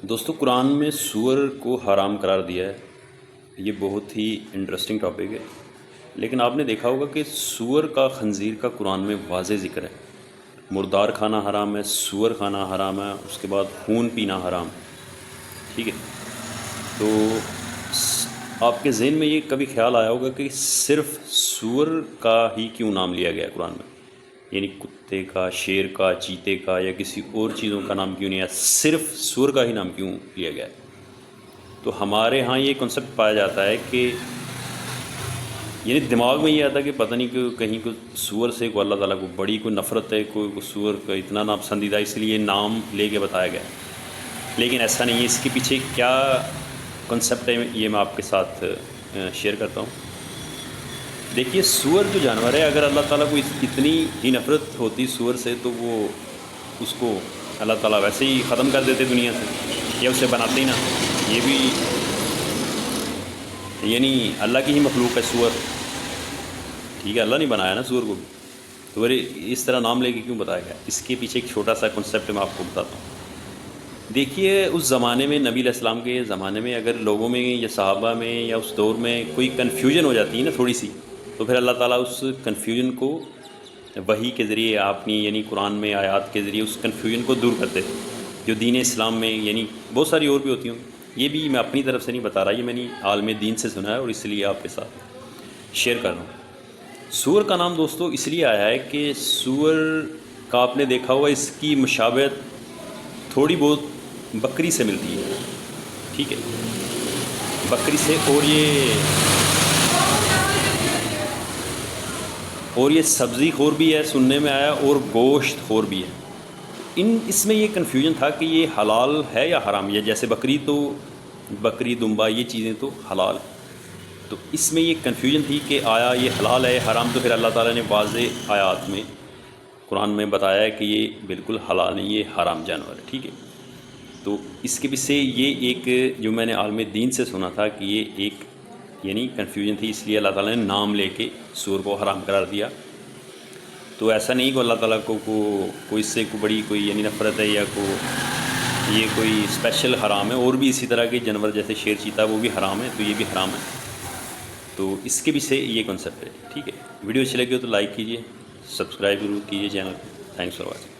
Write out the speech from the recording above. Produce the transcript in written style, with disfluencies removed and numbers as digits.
دوستو قرآن میں سور کو حرام قرار دیا ہے. یہ بہت ہی انٹرسٹنگ ٹاپک ہے. لیکن آپ نے دیکھا ہوگا کہ سور کا خنزیر کا قرآن میں واضح ذکر ہے. مردار کھانا حرام ہے، سور کھانا حرام ہے، اس کے بعد خون پینا حرام. ٹھیک ہے، تو آپ کے ذہن میں یہ کبھی خیال آیا ہوگا کہ صرف سور کا ہی کیوں نام لیا گیا ہے قرآن میں؟ یعنی کتے کا، شیر کا، چیتے کا یا کسی اور چیزوں کا نام کیوں نہیں ہے، صرف سور کا ہی نام کیوں لیا گیا ہے؟ تو ہمارے ہاں یہ کنسیپٹ پایا جاتا ہے کہ یعنی دماغ میں یہ آتا ہے کہ پتہ نہیں کہ کہیں کو سور سے کوئی اللہ تعالیٰ کو بڑی کوئی نفرت ہے، کوئی سور کا اتنا ناپسندیدہ اس لیے نام لے کے بتایا گیا ہے. لیکن ایسا نہیں ہے. اس کے پیچھے کیا کنسیپٹ ہے یہ میں آپ کے ساتھ شیئر کرتا ہوں. دیکھیے، سور جو جانور ہے، اگر اللہ تعالیٰ کو اتنی ہی نفرت ہوتی سور سے تو وہ اس کو اللہ تعالیٰ ویسے ہی ختم کر دیتے دنیا سے، یا اسے بناتے ہی نہ. یہ بھی یعنی اللہ کی ہی مخلوق ہے سور. ٹھیک ہے، اللہ نہیں بنایا نا سور کو بھی، تو اس طرح نام لے کے کیوں بتایا گیا؟ اس کے پیچھے ایک چھوٹا سا کنسیپٹ میں آپ کو بتاتا ہوں. دیکھیے، اس زمانے میں، نبی علیہ السلام کے زمانے میں، اگر لوگوں میں یا صحابہ میں یا اس دور میں کوئی کنفیوژن ہو جاتی ہے نا تھوڑی سی، تو پھر اللہ تعالیٰ اس کنفیوژن کو وحی کے ذریعے، اپنی یعنی قرآن میں آیات کے ذریعے اس کنفیوژن کو دور کرتے تھے. جو دین اسلام میں یعنی بہت ساری اور بھی ہوتی ہوں، یہ بھی میں اپنی طرف سے نہیں بتا رہا، یہ میں نے عالم دین سے سنا ہے اور اس لیے آپ کے ساتھ شیئر کر رہا ہوں. سور کا نام دوستو اس لیے آیا ہے کہ سور کا آپ نے دیکھا ہوا اس کی مشابہت تھوڑی بہت بکری سے ملتی ہے. ٹھیک ہے، بکری سے. اور یہ سبزی خور بھی ہے، سننے میں آیا، اور گوشت خور بھی ہے. اس میں یہ کنفیوژن تھا کہ یہ حلال ہے یا حرام. یہ جیسے بکری دمبا یہ چیزیں تو حلال، تو اس میں یہ کنفیوژن تھی کہ آیا یہ حلال ہے حرام. تو پھر اللہ تعالیٰ نے واضح آیات میں قرآن میں بتایا ہے کہ یہ بالکل حلال نہیں، یہ حرام جانور ہے. ٹھیک ہے، تو اس کے پیچھے یہ ایک جو میں نے عالم دین سے سنا تھا کہ یہ ایک یعنی کنفیوژن تھی، اس لیے اللہ تعالیٰ نے نام لے کے سور کو حرام قرار دیا. تو ایسا نہیں کہ اللہ تعالیٰ کو کوئی اس سے کوئی بڑی کوئی یعنی نفرت ہے یا یہ کوئی اسپیشل حرام ہے. اور بھی اسی طرح کے جانور جیسے شیر چیتا وہ بھی حرام ہے، تو یہ بھی حرام ہے. تو اس کے پیچھے یہ کنسیپٹ ہے. ٹھیک ہے، ویڈیو اچھی لگی ہو تو لائک کیجیے، سبسکرائب ضرور کیجیے چینل کو. Thanks for watching.